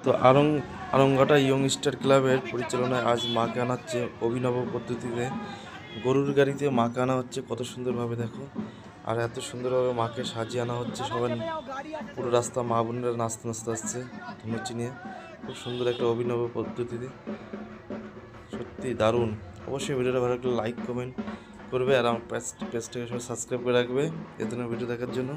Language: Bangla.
তো আরংঘাটা ইয়ং স্টার ক্লাবের পরিচালনায় আজ মাকে আনাচ্ছে অভিনব পদ্ধতিতে গরুর গাড়িতে মাকে আনা হচ্ছে। কত সুন্দরভাবে দেখো, আর এত সুন্দরভাবে মাকে সাজিয়ে আনা হচ্ছে। সবাই পুরো রাস্তা মা বোনেরা নাচতে নাচতে আসছে ধুনুচি নিয়ে। খুব সুন্দর একটা অভিনব পদ্ধতিতে, সত্যি দারুণ। অবশ্যই ভিডিওটা ভালো লাগলে লাইক কমেন্ট করবে, আর আমার পেজটাকে সবাই সাবস্ক্রাইব করে রাখবে এ ধরনের ভিডিও দেখার জন্য।